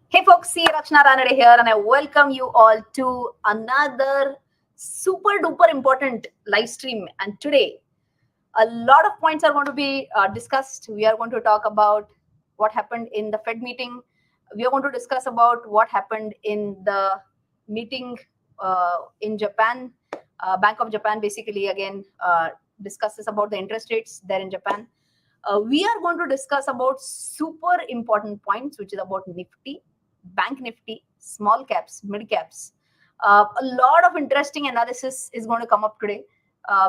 Hey folks, see Rachana Ranade here, and I welcome you all to another super duper important live stream. And today, a lot of points are going to be discussed. We are going to talk about what happened in the Fed meeting. We are going to discuss about what happened in the meeting in Japan. Bank of Japan basically again discusses about the interest rates there in Japan. We are going to discuss about super important points, which is about Nifty, Bank Nifty, small caps, mid caps. A lot of interesting analysis is going to come up today.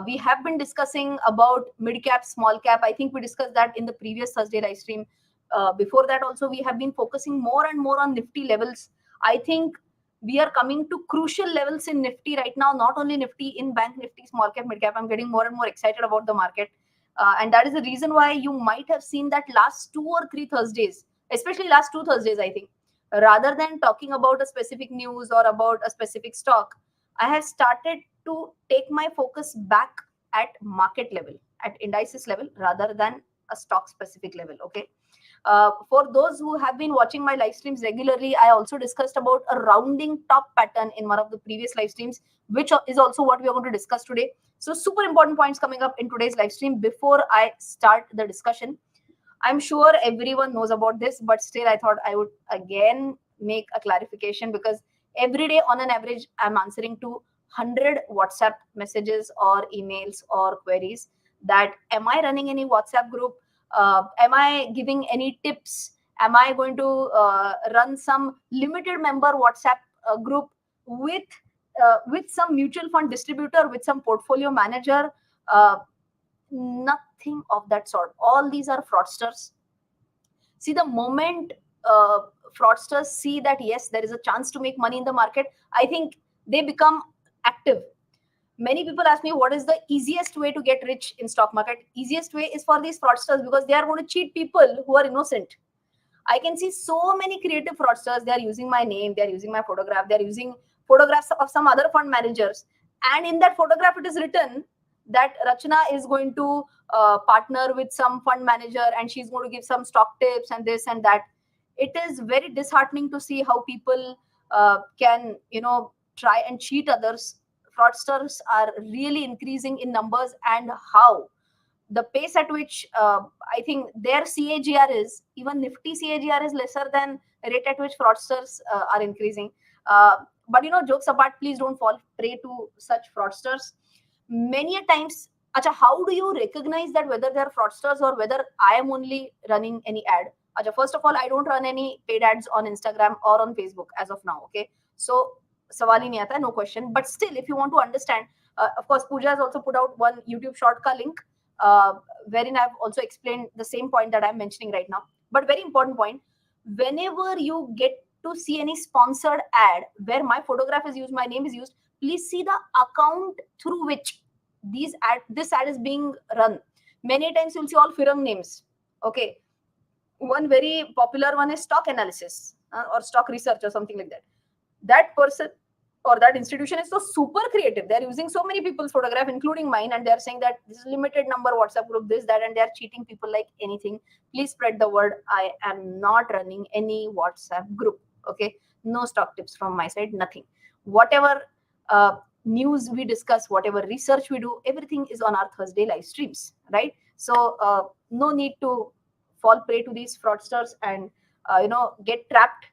We have been discussing about mid cap, small cap. I think we discussed that in the previous Thursday live stream. Before that, also, we have been focusing more and more on Nifty levels. I think we are coming to crucial levels in Nifty right now, not only Nifty, in Bank Nifty, small cap, mid cap. I'm getting more and more excited about the market. And that is the reason why you might have seen that last 2 or 3 Thursdays, especially last 2 Thursdays, I think, rather than talking about a specific news or about a specific stock, I have started to take my focus back at market level, at indices level, rather than a stock specific level. Okay. For those who have been watching my live streams regularly, I also discussed about a rounding top pattern in one of the previous live streams, which is also what we are going to discuss today. So, super important points coming up in today's live stream. Before I start the discussion, I'm sure everyone knows about this, but still, I thought I would again make a clarification because every day, on an average, I'm answering to 100 WhatsApp messages or emails or queries. That am I running any WhatsApp group? Am I giving any tips? Am I going to run some limited member WhatsApp group with some mutual fund distributor, with some portfolio manager? Nothing of that sort. All these are fraudsters. See, the moment uh, fraudsters see that yes, there is a chance to make money in the market, I think they become active. Many people ask me what is the easiest way to get rich in stock market. Easiest way is for these fraudsters because they are going to cheat people who are innocent. I can see so many creative fraudsters. They are using my name, they are using my photograph, they are using photographs of some other fund managers. And in that photograph, it is written that Rachana is going to partner with some fund manager and she's going to give some stock tips and this and that. It is very disheartening to see how people can, try and cheat others. Fraudsters are really increasing in numbers, and how the pace at which I think their CAGR is, even Nifty CAGR is lesser than rate at which fraudsters are increasing. But jokes apart, please don't fall prey to such fraudsters. Many a times, acha, how do you recognize that whether they are fraudsters or whether I am only running any ad? Acha, first of all, I don't run any paid ads on Instagram or on Facebook as of now. Okay, so सवाल ही नहीं आता, no question. But still, if you want to understand, of course, Pooja has also put out one YouTube short ka link uh, wherein I've also explained the same point that I'm mentioning right now. But very important point, whenever you get to see any sponsored ad where my photograph is used, my name is used, please see the account through which this ad is being run. Many times you'll see all Firang names. Okay. One very popular one is stock analysis or stock research or something like that. That person or that institution is so super creative. They're using so many people's photograph, including mine, and they're saying that this is limited number WhatsApp group, this, that, and they're cheating people like anything. Please spread the word. I am not running any WhatsApp group. Okay. No stock tips from my side, nothing. Whatever news we discuss, whatever research we do, everything is on our Thursday live streams, right? So no need to fall prey to these fraudsters and get trapped.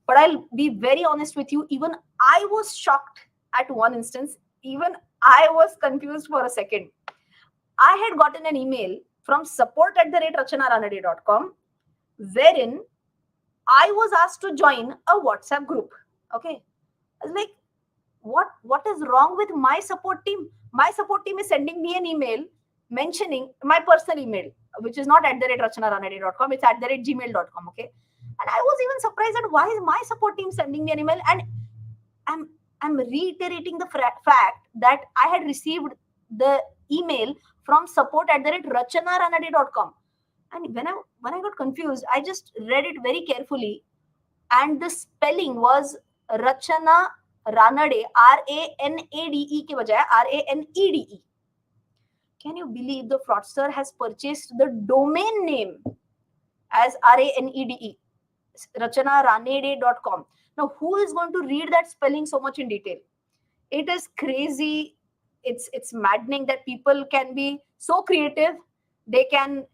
But I'll be very honest with you, even I was shocked at one instance. Even I was confused for a second. I had gotten an email from support@rachanaranade.com wherein I was asked to join a WhatsApp group. Okay. I was like, what is wrong with my support team? My support team is sending me an email mentioning my personal email, which is not @rachanaranade.com, it's @gmail.com. Okay. And I was even surprised at why is my support team sending me an email, and I'm I'm reiterating the fact that I had received the email from support@rachanaranade.com. And when I got confused, I just read it very carefully, and the spelling was Rachana Ranade, RANADE के बजाय RANEDE. Can you believe the fraudster has purchased the domain name as RANEDE? RachanaRanade.com. Now, who is going to read that spelling so much in detail? It is crazy. It's maddening that people can be so creative. They can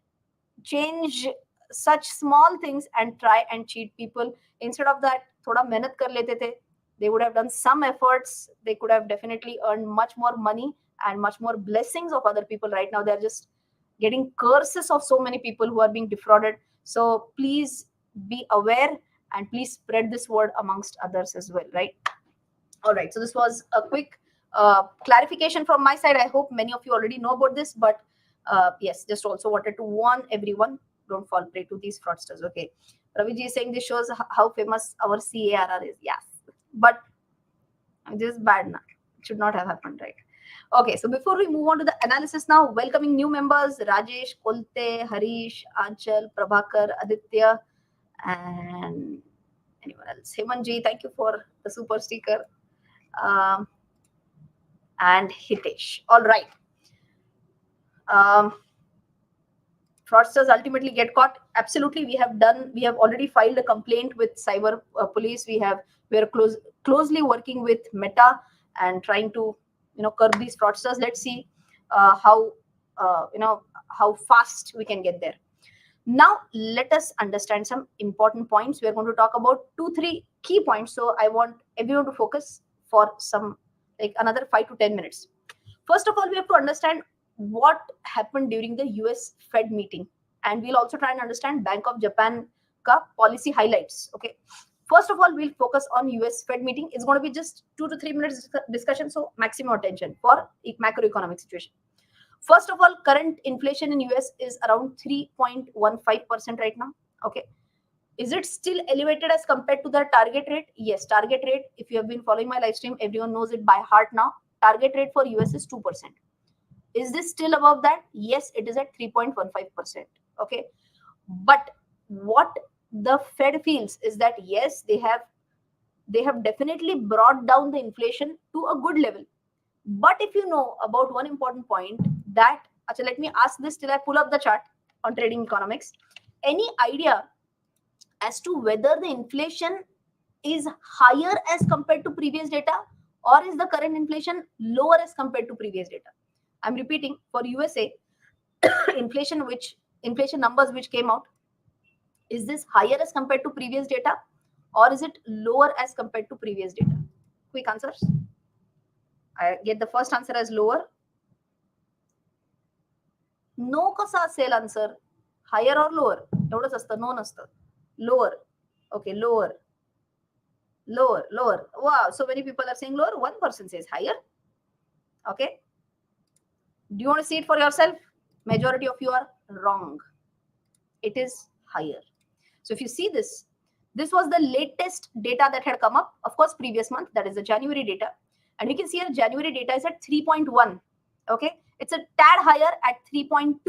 change such small things and try and cheat people. Instead of that, thoda mehnat kar lete the. They would have done some efforts. They could have definitely earned much more money and much more blessings of other people. Right now, they're just getting curses of so many people who are being defrauded. So please be aware and please spread this word amongst others as well, right? All right, so this was a quick clarification from my side. I hope many of you already know about this, but yes, just also wanted to warn everyone, don't fall prey to these fraudsters. Okay, Raviji is saying this shows how famous our CARR is. Yes, but this is bad now. It should not have happened, right? Okay, so before we move on to the analysis now, welcoming new members, Rajesh, Kolte, Harish, Anchal, Prabhakar, Aditya, and anyone else. Hemanji, thank you for the super sticker. And Hitesh. All right. Fraudsters ultimately get caught. Absolutely, we have already filed a complaint with cyber police. We are closely working with Meta and trying to curb these fraudsters. Let's see how fast we can get there. Now let us understand some important points. We are going to talk about 2-3 key points. So I want everyone to focus for some like another 5 to 10 minutes. First of all, we have to understand what happened during the US Fed meeting, and we'll also try and understand Bank of Japan ka policy highlights. Okay. First of all, we'll focus on US Fed meeting. It's going to be just 2 to 3 minutes discussion, so maximum attention for macroeconomic situation. First of all, current inflation in US is around 3.15% right now. Okay. Is it still elevated as compared to the target rate? Yes, target rate, if you have been following my live stream, everyone knows it by heart now. Target rate for US is 2%. Is this still above that? Yes, it is at 3.15%. Okay. But what the Fed feels is that yes, they have definitely brought down the inflation to a good level. But if you know about one important point that, actually, let me ask this till I pull up the chart on trading economics. Any idea as to whether the inflation is higher as compared to previous data, or is the current inflation lower as compared to previous data? I'm repeating, for USA, inflation numbers which came out, is this higher as compared to previous data, or is it lower as compared to previous data? Quick answers. I get the first answer as lower. No kasa असेल answer. Higher or lower? एवढंच असतं, no नसतं. Lower. Okay, lower. Lower. Wow, so many people are saying lower. One person says higher. Okay. Do you want to see it for yourself? Majority of you are wrong. It is higher. So if you see this was the latest data that had come up. Of course, previous month, that is the January data. And we can see here January data is at 3.1. Okay. It's a tad higher at 3.2.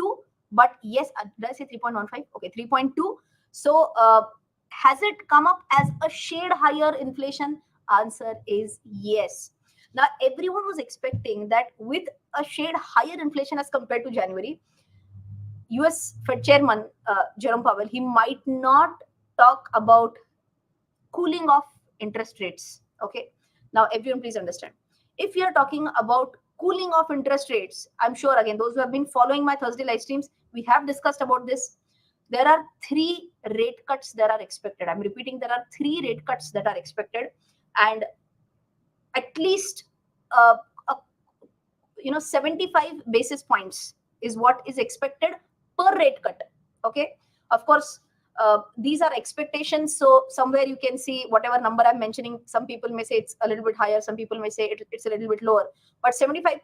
But yes, did I say 3.15? Okay, 3.2. So has it come up as a shade higher inflation? Answer is yes. Now, everyone was expecting that with a shade higher inflation as compared to January, US Fed Chairman Jerome Powell, he might not talk about cooling off interest rates. Okay. Now, everyone, please understand. If you are talking about cooling off interest rates, I'm sure, again, those who have been following my Thursday live streams, we have discussed about this. There are 3 rate cuts that are expected. I'm repeating, there are 3 rate cuts that are expected, and at least 75 basis points is what is expected per rate cut. Okay. Of course, these are expectations. So somewhere you can see whatever number I'm mentioning. Some people may say it's a little bit higher. Some people may say it's a little bit lower. But 75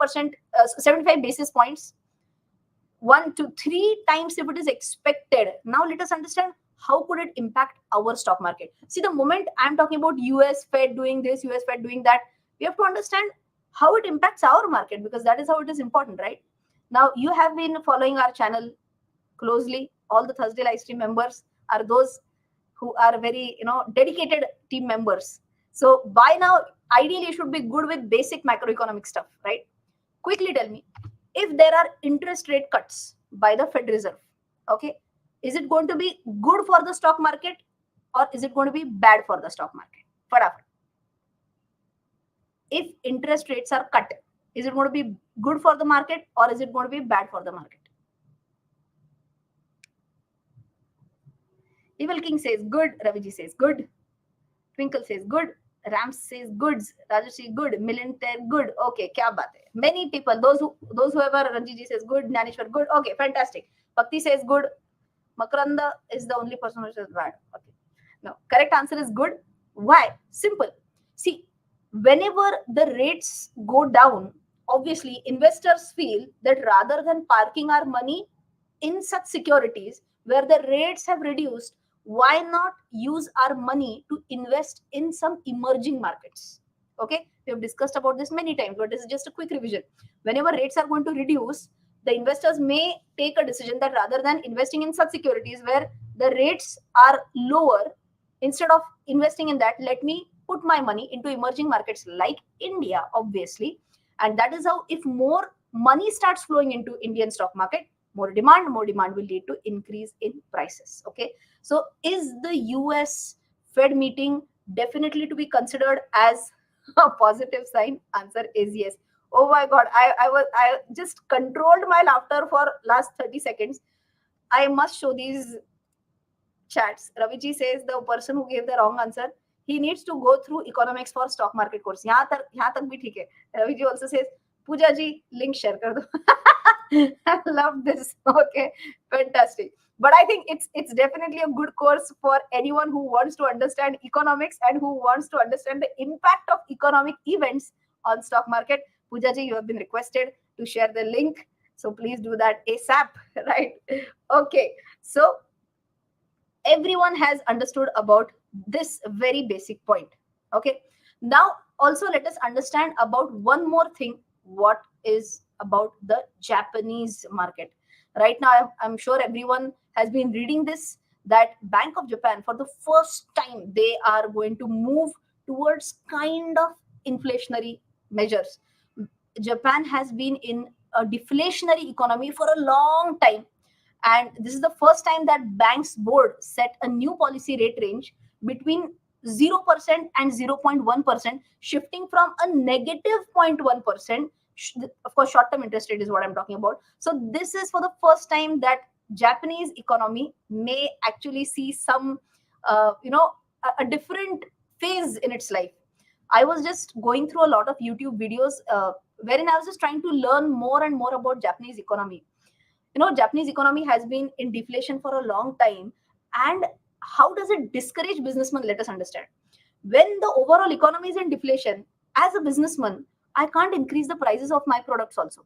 basis points, 1 to 3 times if it is expected. Now let us understand how could it impact our stock market. See, the moment I'm talking about US Fed doing this, US Fed doing that, we have to understand how it impacts our market, because that is how it is important, right? Now, you have been following our channel closely. All the Thursday live stream members are those who are very, dedicated team members. So by now, ideally, you should be good with basic macroeconomic stuff, right? Quickly tell me, if there are interest rate cuts by the Fed Reserve, okay, is it going to be good for the stock market? or is it going to be bad for the stock market? Fatafat. If interest rates are cut, is it going to be good for the market or is it going to be bad for the market? Evil King says good. Raviji says good. Twinkle says good. Ram says goods. Rajashri good. Millionaire good. Okay, kya baat hai? Many people, those whoever, Ranjiji says good. Nanishwar good. Okay, fantastic. Bhakti says good. Makaranda is the only person who says bad. Okay. No, correct answer is good. Why? Simple. See, whenever the rates go down, obviously investors feel that rather than parking our money in such securities where the rates have reduced, why not use our money to invest in some emerging markets? Okay, we have discussed about this many times, but this is just a quick revision. Whenever rates are going to reduce, the investors may take a decision that rather than investing in such securities where the rates are lower, instead of investing in that, let me put my money into emerging markets like India, obviously. And that is how, if more money starts flowing into Indian stock market, more demand will lead to increase in prices. Okay, so is the US Fed meeting definitely to be considered as a positive sign? Answer is yes. Oh my god, I just controlled my laughter for last 30 seconds. I must show these chats. Raviji says the person who gave the wrong answer, he needs to go through economics for stock market course. यहाँ तक भी ठीक है. Raviji also says, Pooja ji, link share कर दो. I love this. Okay, fantastic. But I think it's definitely a good course for anyone who wants to understand economics and who wants to understand the impact of economic events on stock market. Pooja ji, you have been requested to share the link, so please do that ASAP. Right? Okay. So everyone has understood about this very basic point. Okay, now also let us understand about one more thing. What is about the Japanese market? Right now, I'm sure everyone has been reading this, that Bank of Japan, for the first time, they are going to move towards kind of inflationary measures. Japan has been in a deflationary economy for a long time, and this is the first time that banks board set a new policy rate range between 0% and 0.1%, shifting from a negative 0.1%. Of course, short-term interest rate is what I'm talking about. So this is for the first time that Japanese economy may actually see some, a different phase in its life. I was just going through a lot of YouTube videos wherein I was just trying to learn more and more about Japanese economy. Japanese economy has been in deflation for a long time, and how does it discourage businessmen? Let us understand. When the overall economy is in deflation, as a businessman, I can't increase the prices of my products also.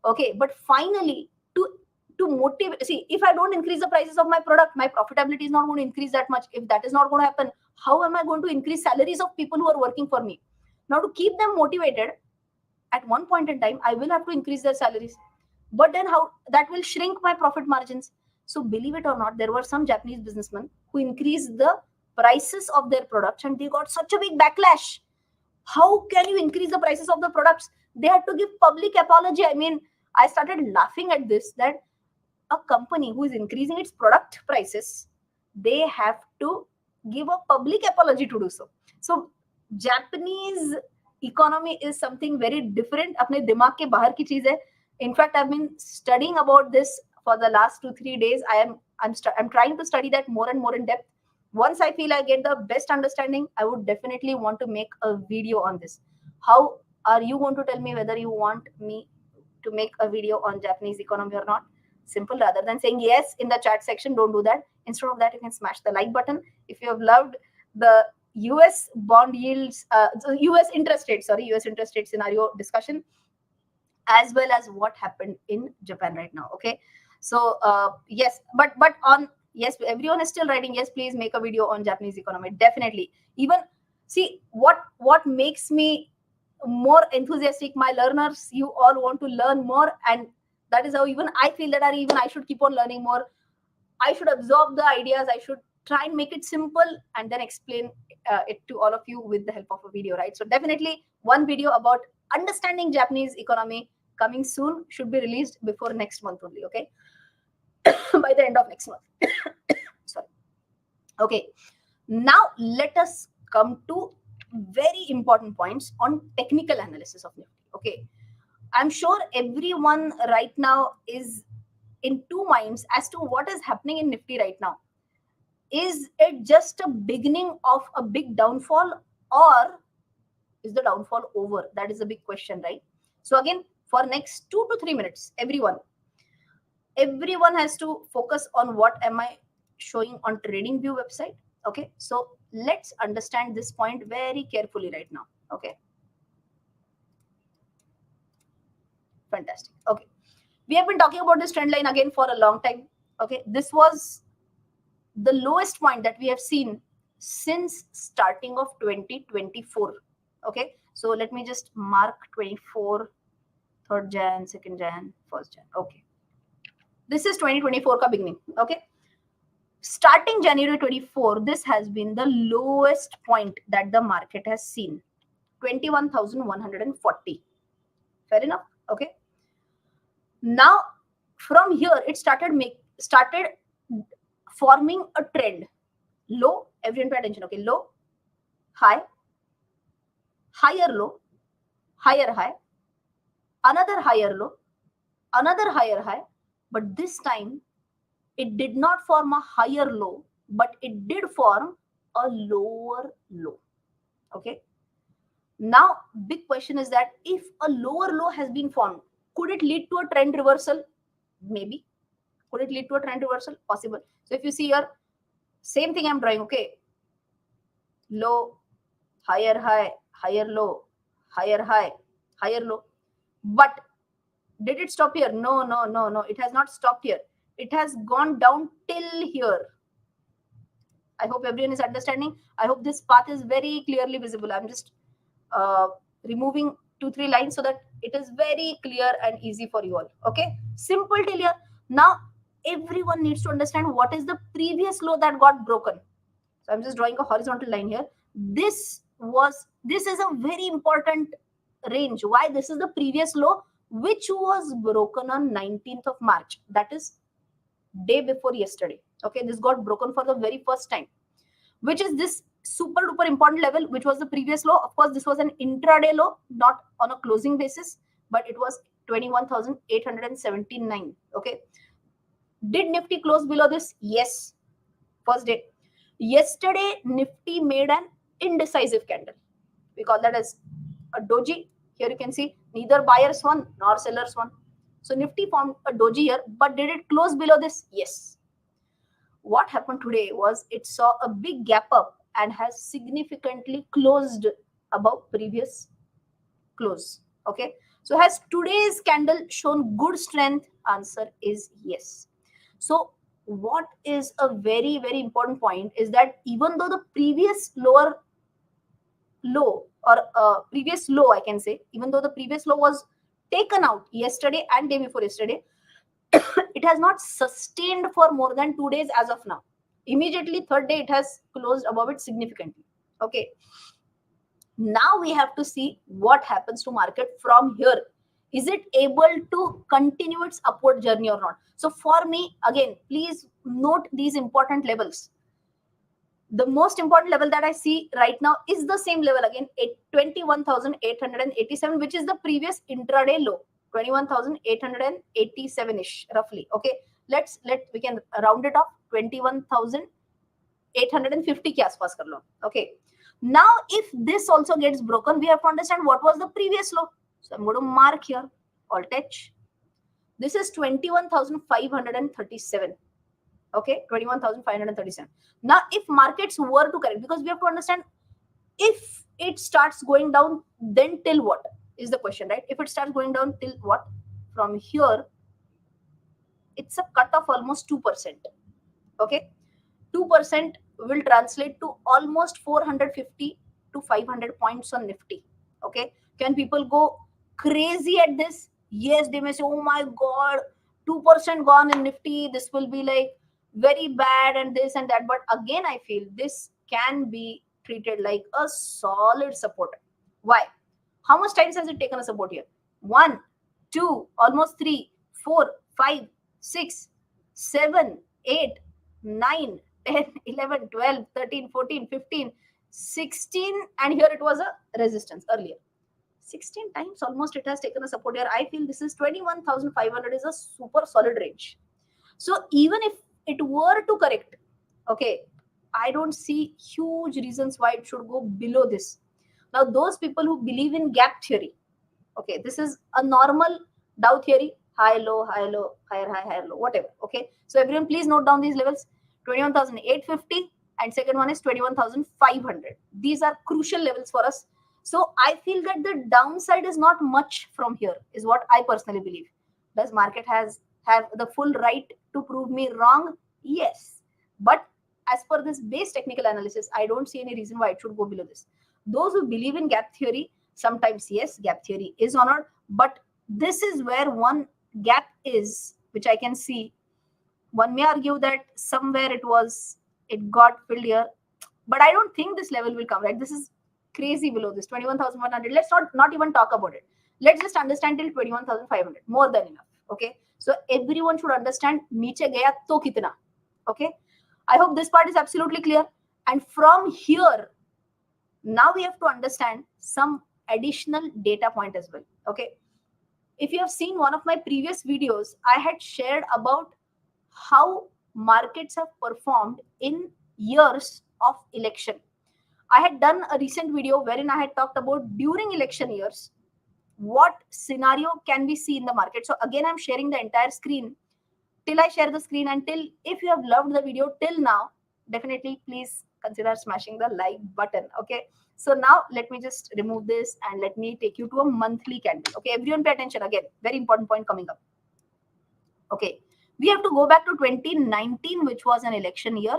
Okay, but finally, to motivate, see, if I don't increase the prices of my product, my profitability is not going to increase that much. If that is not going to happen, how am I going to increase salaries of people who are working for me? Now, to keep them motivated, at one point in time, I will have to increase their salaries. But then how that will shrink my profit margins. So believe it or not, there were some Japanese businessmen who increased the prices of their products and they got such a big backlash. How can you increase the prices of the products? They had to give public apology. I mean, I started laughing at this, that a company who is increasing its product prices, they have to give a public apology to do so. So Japanese economy is something very different. अपने दिमाग के बाहर की चीज है. In fact, I've been studying about this for the last 2-3 days. I'm trying to study that more and more in depth. Once I feel I get the best understanding, I would definitely want to make a video on this. How are you going to tell me whether you want me to make a video on Japanese economy or not? Simple. Rather than saying yes in the chat section, don't do that. Instead of that, you can smash the like button. If you have loved the US bond yields, US interest rate scenario discussion, as well as what happened in Japan right now. Okay, so yes, but on, yes, everyone is still writing yes, please make a video on Japanese economy. Definitely. Even see what makes me more enthusiastic, my learners, you all want to learn more, and that is how even I feel that I should keep on learning more. I should absorb the ideas. I should try and make it simple and then explain it to all of you with the help of a video, right? So definitely one video about understanding Japanese economy coming soon, should be released before next month only. Okay, by the end of next month. Sorry. Okay, Now let us come to very important points on technical analysis of Nifty. Okay, I'm sure everyone right now is in two minds as to what is happening in Nifty right now. Is it just a beginning of a big downfall, or is the downfall over? That is a big question, right? So again, for next 2 to 3 minutes, everyone has to focus on what am I showing on TradingView website. Okay, so let's understand this point very carefully right now. Okay, fantastic. Okay, we have been talking about this trend line again for a long time. Okay, this was the lowest point that we have seen since starting of 2024. Okay, so let me just mark 24, 3rd Jan, 2nd Jan, 1st Jan. Okay, this is 2024 ka beginning. Okay, starting January 24, this has been the lowest point that the market has seen, 21,140. Fair enough. Okay, now from here it started forming a trend. Low, everyone pay attention. Okay, low, high, higher low, higher high, another higher low, another higher high. But this time it did not form a higher low, but it did form a lower low. Okay, now big question is that if a lower low has been formed, could it lead to a trend reversal? Maybe. Could it lead to a trend reversal? Possible. So if you see here, same thing I'm drawing. Okay, low, higher high, higher low, higher high, higher low. But did it stop here? No, no, no, no. It has not stopped here. It has gone down till here. I hope everyone is understanding. I hope this path is very clearly visible. I'm just removing 2-3 lines so that it is very clear and easy for you all. Okay, simple till here. Now everyone needs to understand what is the previous low that got broken. So I'm just drawing a horizontal line here. This is a very important range. Why? This is the previous low which was broken on 19th of March. That is day before yesterday. Okay, this got broken for the very first time, which is this super duper important level, which was the previous low. Of course, this was an intraday low, not on a closing basis, but it was 21,879. Okay, did Nifty close below this? Yes, first day. Yesterday, Nifty made an indecisive candle. We call that as a doji. Here you can see neither buyers won nor sellers won. So Nifty formed a doji here, but did it close below this? Yes. What happened today was it saw a big gap up and has significantly closed above previous close. Okay. So has today's candle shown good strength? Answer is yes. So what is a very, very important point is that even though the previous lower low or previous low, I can say, even though the previous low was taken out yesterday and day before yesterday, it has not sustained for more than 2 days as of now. Immediately, 3rd day, it has closed above it significantly. Okay. Now we have to see what happens to market from here. Is it able to continue its upward journey or not? So for me, again, please note these important levels. The most important level that I see right now is the same level again, 21,887, which is the previous intraday low, 21,887-ish roughly. Okay, we can round it off, 21,850 ke aaspaas kar lo. Okay, now if this also gets broken, we have to understand what was the previous low. So I'm going to mark here, Alt H. This is 21,537. Okay, 21,537. Now if markets were to correct, because we have to understand if it starts going down, then till what is the question, right? If it starts going down till what? From here, it's a cut of almost 2%. Okay, 2% will translate to almost 450 to 500 points on Nifty. Okay, can people go crazy at this? Yes, they may say, oh my god, 2% gone in Nifty, this will be like very bad and this and that. But again, I feel this can be treated like a solid support. Why? How much times has it taken a support here? 1, 2, almost 3, 4, 5, 6, 7, 8, 9, 10, 11, 12, 13, 14, 15, 16, and here it was a resistance earlier. 16 times almost it has taken a support here. I feel this is 21,500 is a super solid range. So even if it were to correct, okay, I don't see huge reasons why it should go below this. Now, those people who believe in gap theory, okay, this is a normal Dow theory, high, low, higher, low, whatever. Okay, so everyone please note down these levels: 21,850 and second one is 21,500. These are crucial levels for us. So I feel that the downside is not much from here, is what I personally believe. Does market have the full right to prove me wrong? Yes, but as per this base technical analysis, I don't see any reason why it should go below this. Those who believe in gap theory, sometimes yes, gap theory is honored, but this is where one gap is, which I can see. One may argue that somewhere it got filled here, but I don't think this level will come, right? This is crazy below this 21,100. Let's not even talk about it. Let's just understand till 21,500, more than enough. Okay, so everyone should understand niche gaya to kitna. Okay, I hope this part is absolutely clear. And from here, now we have to understand some additional data point as well. Okay, if you have seen one of my previous videos, I had shared about how markets have performed in years of election. I had done a recent video wherein I had talked about during election years, what scenario can we see in the market. So again, I'm sharing the entire screen. Till I share the screen, and till, if you have loved the video till now, definitely please consider smashing the like button. Okay, so now let me just remove this and let me take you to a monthly candle. Okay, everyone pay attention. Again, very important point coming up. Okay, we have to go back to 2019, which was an election year.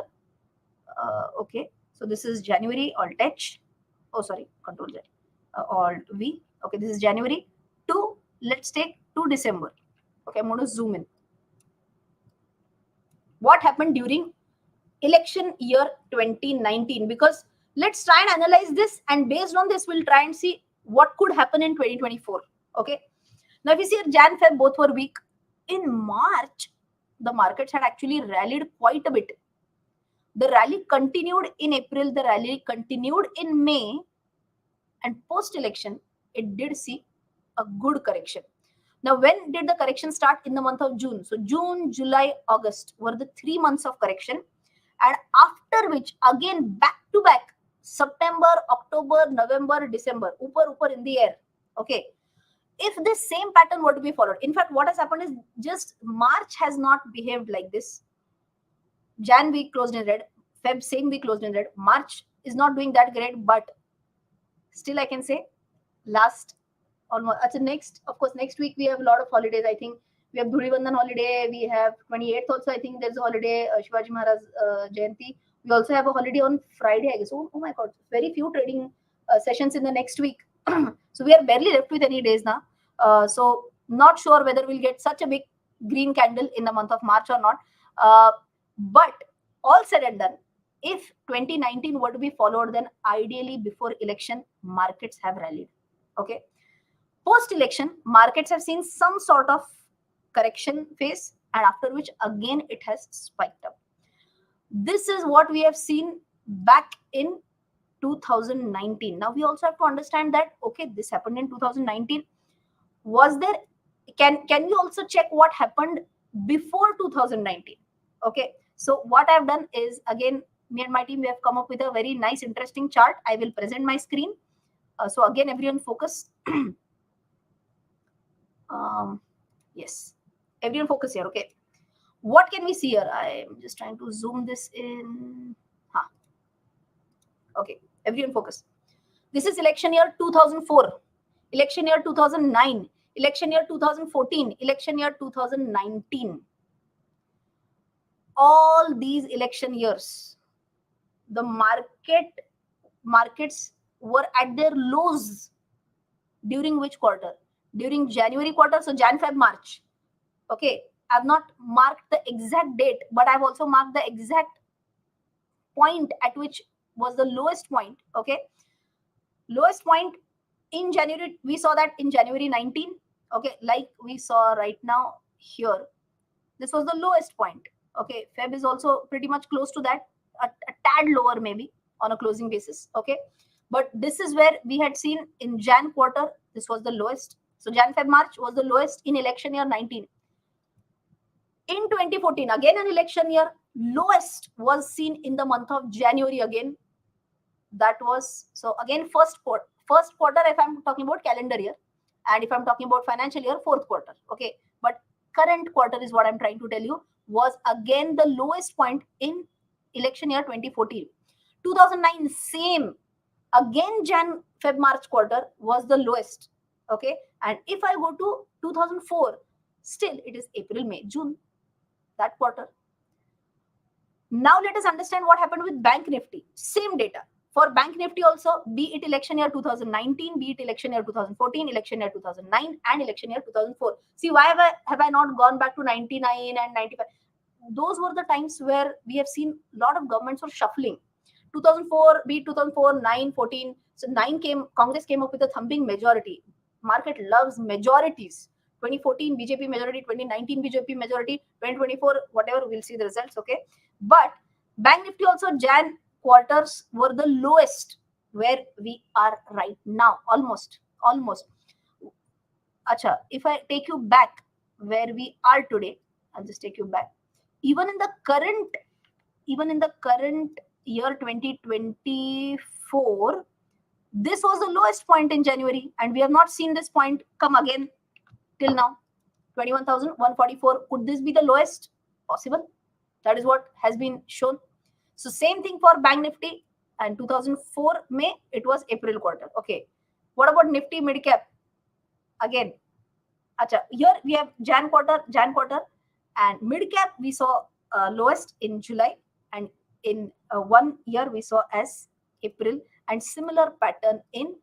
Okay, so this is January, Alt H. Oh, sorry, Control Z, Alt V. Okay, this is January to, let's take to December. Okay, I'm going to zoom in. What happened during election year 2019? Because let's try and analyze this, and based on this, we'll try and see what could happen in 2024. Okay, now if you see Jan, Feb, both were weak. In March, the markets had actually rallied quite a bit. The rally continued in April, the rally continued in May, and post-election, it did see a good correction. Now, when did the correction start? In the month of June. So June, July, August were the 3 months of correction. And after which, again, back to back, September, October, November, December, upper in the air. Okay. If this same pattern were to be followed, in fact, what has happened is just March has not behaved like this. Jan week closed in red, Feb same week closed in red. March is not doing that great, but still I can say last almost, next, of course, next week we have a lot of holidays. I think we have Dhuli Bandhan holiday, we have 28th also, I think there's a holiday, Shivaji Maharaj Jayanti. We also have a holiday on Friday, I guess. Oh my God, very few trading sessions in the next week. So we are barely left with any days now. So not sure whether we'll get such a big green candle in the month of March or not. But all said and done, if 2019 were to be followed, then ideally before election, markets have rallied. Okay. Post-election, markets have seen some sort of correction phase, and after which again it has spiked up. This is what we have seen back in 2019. Now we also have to understand that, okay, this happened in 2019. Was there, can we also check what happened before 2019? Okay, so what I've done is, again, me and my team, we have come up with a very nice, interesting chart. I will present my screen. So again, everyone focus. Yes, everyone focus here. Okay, what can we see here? I'm just trying to zoom this in. Okay, everyone focus. This is election year 2004, election year 2009, election year 2014, election year 2019. All these election years, the markets were at their lows. During which quarter? During January quarter, so Jan, Feb, March. Okay, I've not marked the exact date, but I've also marked the exact point at which was the lowest point. Okay, lowest point in January, we saw that in January 19. Okay, like we saw right now here, this was the lowest point. Okay, Feb is also pretty much close to that. a tad lower maybe on a closing basis. Okay, but this is where we had seen in Jan quarter, this was the lowest. So Jan, Feb, March was the lowest in election year 19. In 2014, again an election year, lowest was seen in the month of January again. That was, so again, first quarter if I'm talking about calendar year, and if I'm talking about financial year, fourth quarter. Okay, but current quarter is what I'm trying to tell you, was again the lowest point in election year 2014. 2009, same, again Jan, Feb, March quarter was the lowest. Okay, and if I go to 2004, still it is April, May, June, that quarter. Now let us understand what happened with Bank Nifty. Same data. For Bank Nifty also, be it election year 2019, be it election year 2014, election year 2009, and election year 2004. See, why have I not gone back to 99 and 95? Those were the times where we have seen a lot of governments were shuffling. 2004, be it 2004, 9, 14. So 9 came, Congress came up with a thumping majority. Market loves majorities. 2014 BJP majority, 2019 BJP majority, 2024 whatever, we'll see the results. Okay, but Bank Nifty also Jan quarters were the lowest where we are right now, almost. Acha, if I take you back where we are today, I'll just take you back. Even in the current year 2024, this was the lowest point in January, and we have not seen this point come again till now. 21,144. Could this be the lowest? Possible. That is what has been shown. So same thing for Bank Nifty, and 2004 May, it was April quarter. Okay, what about Nifty mid cap? Again, acha, here we have Jan quarter, and mid cap we saw lowest in July, and in 1 year we saw as April, and similar pattern in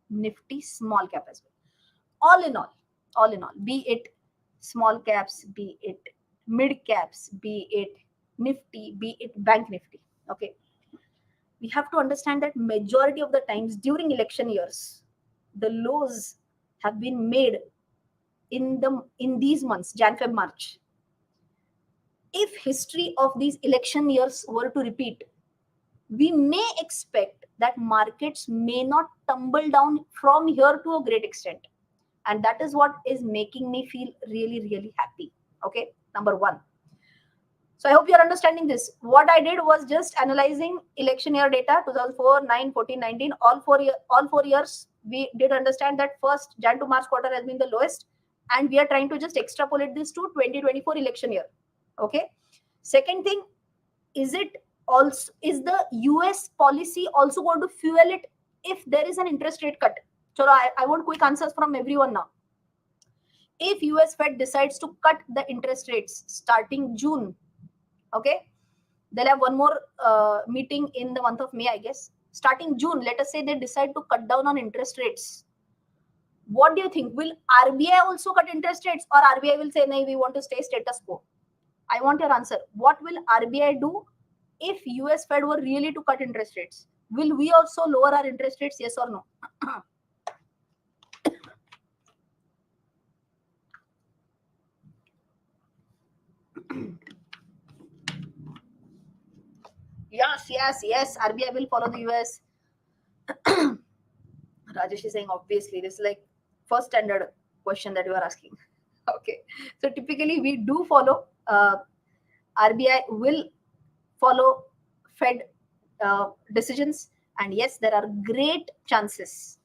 Nifty small cap as well. All in all, be it small caps, be it mid caps, be it Nifty, be it Bank Nifty. Okay, we have to understand that majority of the times during election years, the lows have been made in these months, Jan, Feb, March. If history of these election years were to repeat, we may expect that markets may not tumble down from here to a great extent. And that is what is making me feel really, really happy. Okay, number one. So I hope you're understanding this. What I did was just analyzing election year data, 2004, 9, 14, 19, all four years. We did understand that first Jan to March quarter has been the lowest, and we are trying to just extrapolate this to 2024 election year. Okay. Second thing, is the US policy also going to fuel it if there is an interest rate cut? So I want quick answers from everyone now. If US Fed decides to cut the interest rates starting June, okay, they'll have one more meeting in the month of May, I guess. Starting June, let us say they decide to cut down on interest rates. What do you think? Will RBI also cut interest rates, or RBI will say, no, we want to stay status quo? I want your answer. What will RBI do if US Fed were really to cut interest rates? Will we also lower our interest rates, yes or no? Yes. RBI will follow the US. Rajesh is saying, obviously, this is like first standard question that you are asking. Okay. So typically we do follow, RBI will follow Fed decisions. And yes, there are great chances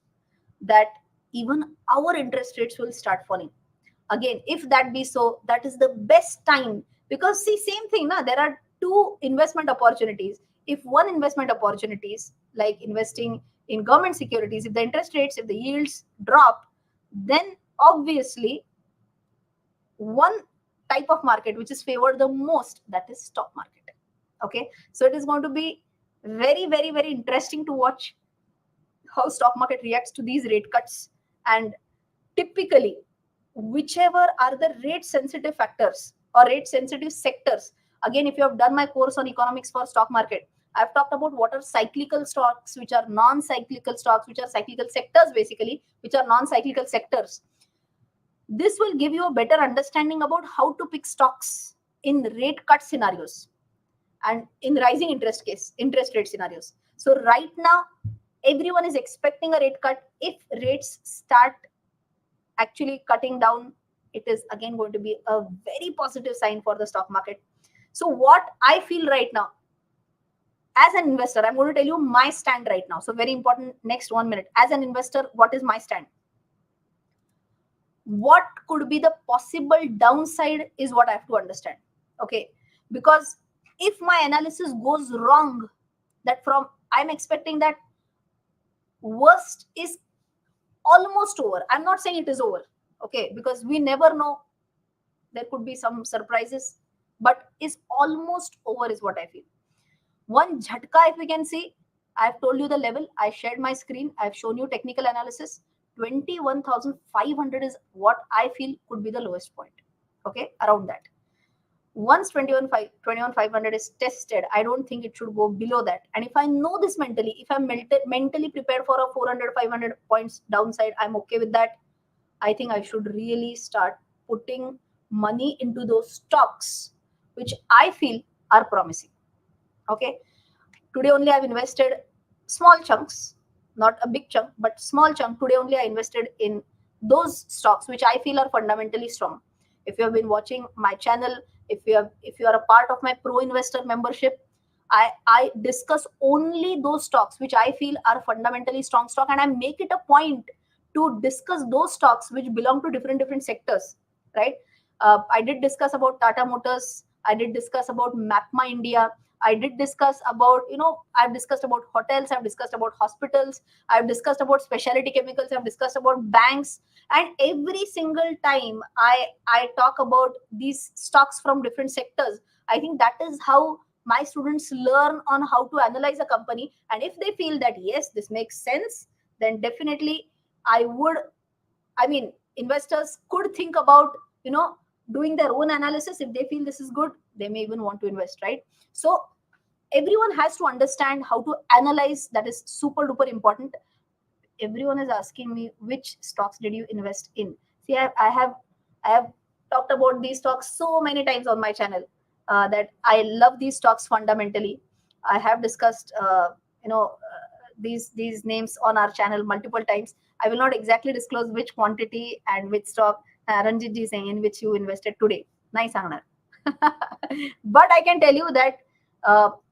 that even our interest rates will start falling. Again, if that be so, that is the best time, because see, same thing, there are two investment opportunities. If one investment opportunities, like investing in government securities, if the interest rates, if the yields drop, then obviously one type of market which is favored the most, that is stock market. Okay, so it is going to be very, very, very interesting to watch how stock market reacts to these rate cuts. And typically, whichever are the rate sensitive factors or rate sensitive sectors, again, if you have done my course on economics for stock market, I've talked about what are cyclical stocks, which are non-cyclical stocks, which are cyclical sectors, basically, which are non-cyclical sectors. This will give you a better understanding about how to pick stocks in rate cut scenarios. and in rising interest rate scenarios. So right now, everyone is expecting a rate cut. If rates start actually cutting down, it is again going to be a very positive sign for the stock market. So what I feel right now, as an investor, I'm going to tell you my stand right now. So very important, next 1 minute. As an investor, what is my stand? What could be the possible downside is what I have to understand. Okay. Because if my analysis goes wrong, that from I'm expecting that worst is almost over. I'm not saying it is over. Okay. Because we never know. There could be some surprises, but is almost over is what I feel. One jhatka, if we can see, I've told you the level. I shared my screen. I've shown you technical analysis. 21,500 is what I feel could be the lowest point. Okay, around that. Once 21,500 is tested, I don't think it should go below that. And if I know this mentally, if I'm mentally prepared for a 400, 500 points downside, I'm okay with that. I think I should really start putting money into those stocks, which I feel are promising. Okay. Today only I've invested small chunks, not a big chunk, but small chunk. Today only I invested in those stocks which I feel are fundamentally strong. If you have been watching my channel, if you are a part of my pro investor membership, I discuss only those stocks which I feel are fundamentally strong stock, and I make it a point to discuss those stocks which belong to different sectors, right? I did discuss about Tata Motors. I did discuss about Mapma India. I did discuss about, I've discussed about hotels, I've discussed about hospitals, I've discussed about specialty chemicals, I've discussed about banks. And every single time I talk about these stocks from different sectors, I think that is how my students learn on how to analyze a company. And if they feel that, yes, this makes sense, then definitely investors could think about, doing their own analysis. If they feel this is good, they may even want to invest, right? So everyone has to understand how to analyze. That is super duper important. Everyone is asking me, which stocks did you invest in? See, I have talked about these stocks so many times on my channel, that I love these stocks fundamentally. I have discussed these names on our channel multiple times. I will not exactly disclose which quantity and which stock Ranjit ji is saying in which you invested today. Nice, Angnar. But I can tell you that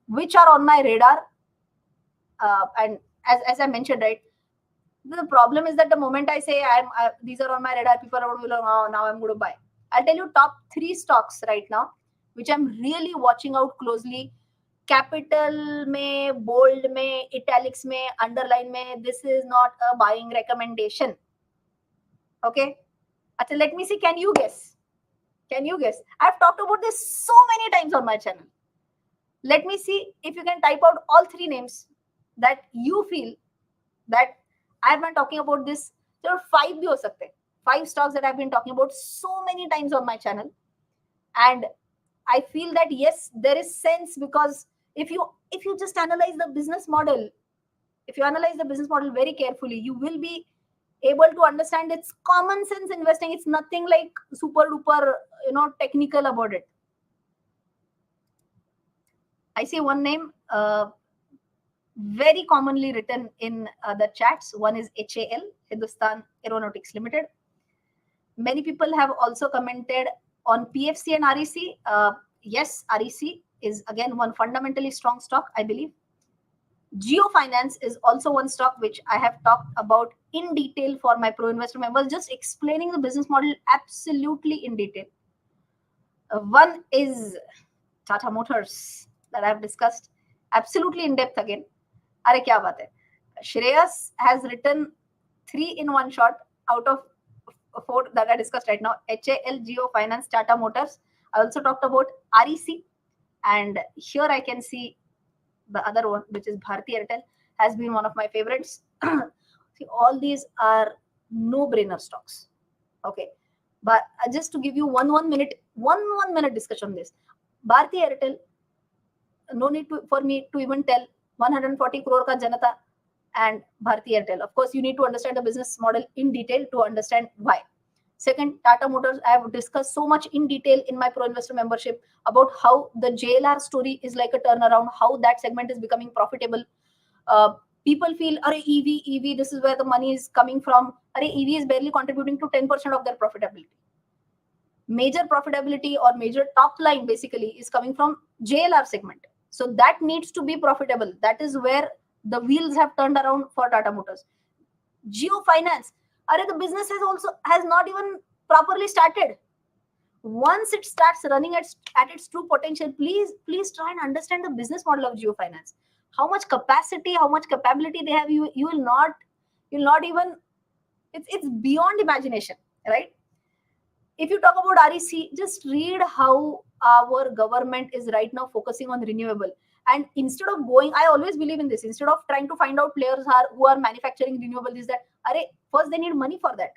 which are on my radar. And as I mentioned, right, the problem is that the moment I say these are on my radar, people are going to be like, oh, now I'm going to buy. I'll tell you top 3 stocks right now, which I'm really watching out closely. Capital में, bold में, italics में, underline में. This is not a buying recommendation. Okay. Achha, let me see. Can you guess? Can you guess? I've talked about this so many times on my channel. Let me see if you can type out all 3 names that you feel that I've been talking about this. There are 5 bhi ho sakte. 5 stocks that I've been talking about so many times on my channel. And I feel that yes, there is sense, because if you just analyze the business model, if you analyze the business model very carefully, you will be able to understand it's common sense investing. It's nothing like super duper, technical about it. I see one name very commonly written in the chats. One is HAL, Hindustan Aeronautics Limited. Many people have also commented on PFC and REC. Yes, REC is again one fundamentally strong stock, I believe. Geo Finance is also one stock which I have talked about in detail for my pro investor members, just explaining the business model absolutely in detail. One is Tata Motors that I have discussed absolutely in depth again. Are kya baat hai? Shreyas has written 3 in one shot out of 4 that I discussed right now. HAL, Geo Finance, Tata Motors. I also talked about REC, and here I can see the other one, which is Bharti Airtel, has been one of my favorites. See, all these are no-brainer stocks. Okay, but just to give you one minute discussion on this. Bharti Airtel, no need for me to even tell 140 crore ka Janata and Bharti Airtel. Of course, you need to understand the business model in detail to understand why. Second, Tata Motors, I have discussed so much in detail in my Pro Investor membership about how the JLR story is like a turnaround, how that segment is becoming profitable. Uh, People feel, Are EV, this is where the money is coming from. EV is barely contributing to 10% of their profitability. Major profitability or major top line basically is coming from JLR segment. So that needs to be profitable. That is where the wheels have turned around for Tata Motors. Geo Finance, the business has not even properly started. Once it starts running at its true potential, please try and understand the business model of Geo Finance. How much capacity, how much capability they have, you will not even, it's beyond imagination, right? If you talk about REC, just read how our government is right now focusing on renewable. And instead of going, I always believe in this, instead of trying to find out players who are manufacturing renewable, is that, first they need money for that.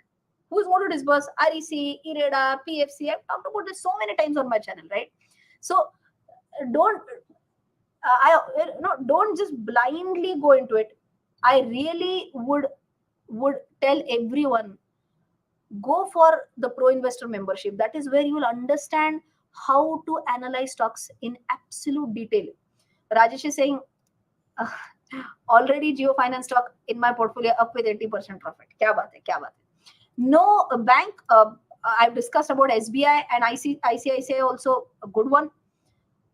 Who's going to disburse? REC, IREDA, PFC. I've talked about this so many times on my channel, right? So don't, don't just blindly go into it. I really would tell everyone, go for the Pro Investor membership. That is where you will understand how to analyze stocks in absolute detail. Rajesh is saying, already Geo Finance stock in my portfolio up with 80% profit. Kya baat hai, kya baat hai. No bank, I've discussed about SBI and ICICI also a good one.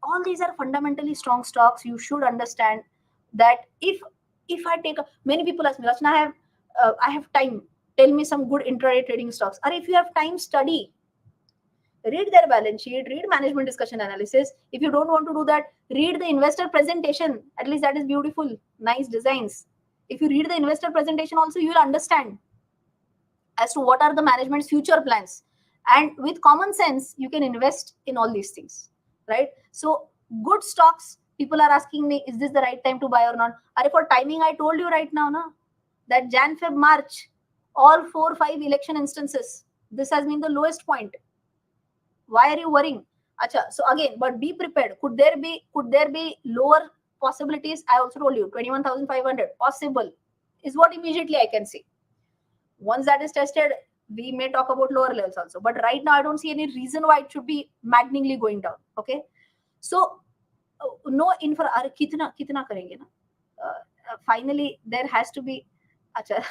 All these are fundamentally strong stocks. You should understand that if I take many people ask me, Rachana, I have time. Tell me some good intraday trading stocks. Or if you have time, study. Read their balance sheet, read management discussion analysis. If you don't want to do that, read the investor presentation. At least that is beautiful, nice designs. If you read the investor presentation also, you will understand as to what are the management's future plans. And with common sense, you can invest in all these things, right? So good stocks, people are asking me, is this the right time to buy or not? For timing, I told you right now, that Jan, Feb, March, all 4-5 election instances, this has been the lowest point. Why are you worrying? Acha, so again, but be prepared. Could there be lower possibilities? I also told you 21,500 possible is what immediately I can see. Once that is tested, we may talk about lower levels also. But right now, I don't see any reason why it should be maddeningly going down. Okay, so no infra. Kitna karenge na? Finally, there has to be. Acha,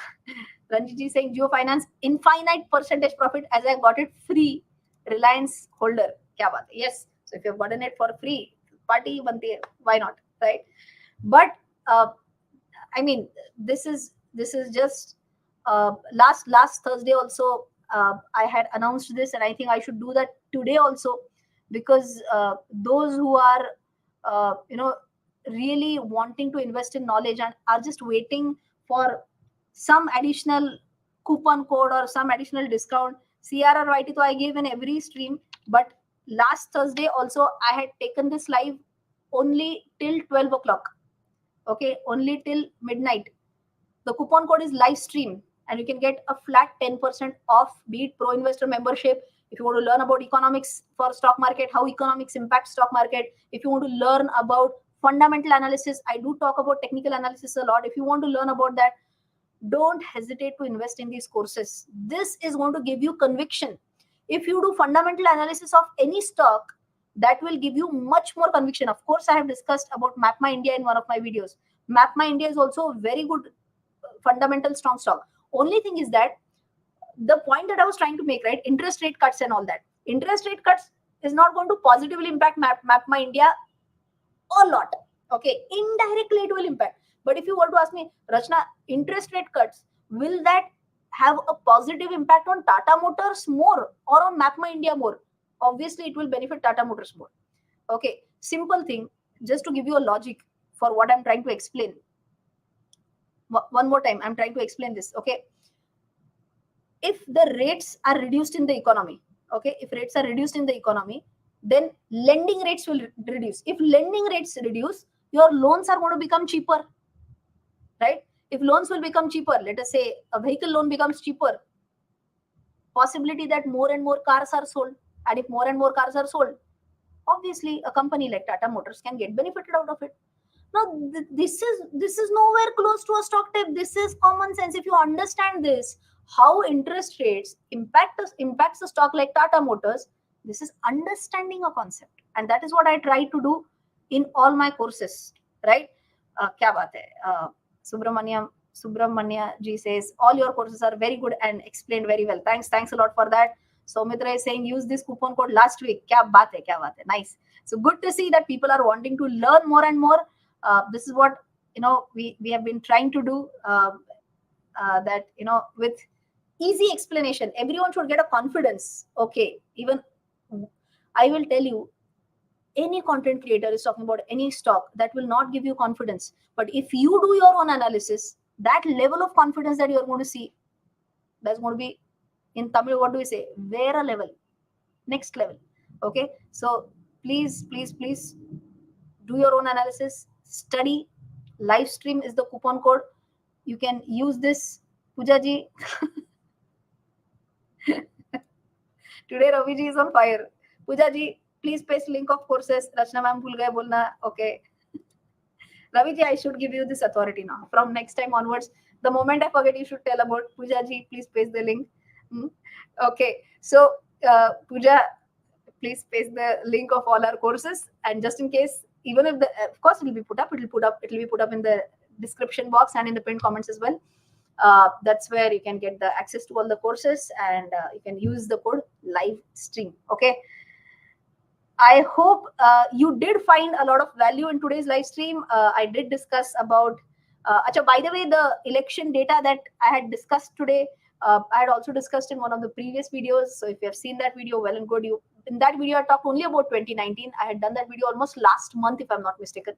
Ranjit saying Geo Finance infinite percentage profit as I got it free. Reliance holder. Kya baat hai? Yes. So if you've gotten it for free, party banti hai. Why not? Right? But I mean, this is just last Thursday also. I had announced this, and I think I should do that today also, because those who are really wanting to invest in knowledge and are just waiting for some additional coupon code or some additional discount. CRRYT, so I gave in every stream, but last Thursday also I had taken this live only till 12 o'clock. Okay, only till midnight. The coupon code is live stream, and you can get a flat 10% off, be it Pro Investor membership. If you want to learn about economics for stock market, how economics impact stock market, if you want to learn about fundamental analysis, I do talk about technical analysis a lot. If you want to learn about that, don't hesitate to invest in these courses. This is going to give you conviction. If you do fundamental analysis of any stock, that will give you much more conviction. Of course, I have discussed about MapMy India in one of my videos. MapMy India is also a very good fundamental strong stock. Only thing is that the point that I was trying to make, right? Interest rate cuts and all that. Interest rate cuts is not going to positively impact MapMy India a lot. Okay, indirectly it will impact. But if you were to ask me, Rachana, interest rate cuts, will that have a positive impact on Tata Motors more or on MapMy India more? Obviously, it will benefit Tata Motors more. Okay, simple thing, just to give you a logic for what I'm trying to explain. One more time, I'm trying to explain this. Okay, if the rates are reduced in the economy, okay, if rates are reduced in the economy, then lending rates will reduce. If lending rates reduce, your loans are going to become cheaper, right? If loans will become cheaper, let us say a vehicle loan becomes cheaper, possibility that more and more cars are sold. And if more and more cars are sold, obviously a company like Tata Motors can get benefited out of it. Now, this is nowhere close to a stock tip. This is common sense. If you understand this, how interest rates impacts a stock like Tata Motors. This is understanding a concept, and that is what I try to do in all my courses, right? Kya baat hai? Subramanya ji says all your courses are very good and explained very well. Thanks a lot for that. Soumitra is saying use this coupon code last week. Kya baat hai? Nice. So good to see that people are wanting to learn more and more. This is what we have been trying to do. That with easy explanation, everyone should get a confidence. Okay, even I will tell you, any content creator is talking about any stock, that will not give you confidence. But if you do your own analysis, that level of confidence that you're going to see, that's going to be, in Tamil, what do we say? Vera level, next level. Okay, so please do your own analysis, study. Live stream is the coupon code. You can use this. Pooja ji. Today Ravi ji is on fire. Pooja ji, please paste link of courses. Rachana ma'am bhul gaye bolna. Okay. Ravi ji, I should give you this authority now. From next time onwards, the moment I forget, you should tell about Pooja ji, please paste the link. Okay. So, Pooja, please paste the link of all our courses. And just in case, even if of course, it will be put up in the description box and in the pinned comments as well. That's where you can get the access to all the courses, and you can use the code live stream. Okay. I hope you did find a lot of value in today's live stream. I did discuss about, by the way, the election data that I had discussed today, I had also discussed in one of the previous videos. So if you have seen that video, well and good. In that video, I talked only about 2019. I had done that video almost last month, if I'm not mistaken.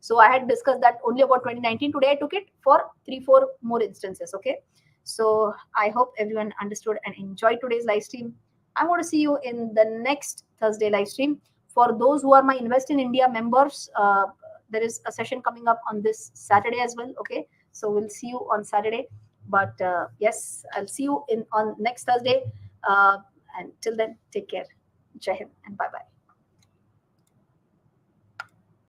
So I had discussed that only about 2019. Today, I took it for 3-4 more instances. Okay. So I hope everyone understood and enjoyed today's live stream. I'm going to see you in the next Thursday live stream. For those who are my Invest in India members, there is a session coming up on this Saturday as well. Okay. So we'll see you on Saturday. But yes, I'll see you on next Thursday. And till then, take care. Jai Hind and bye-bye.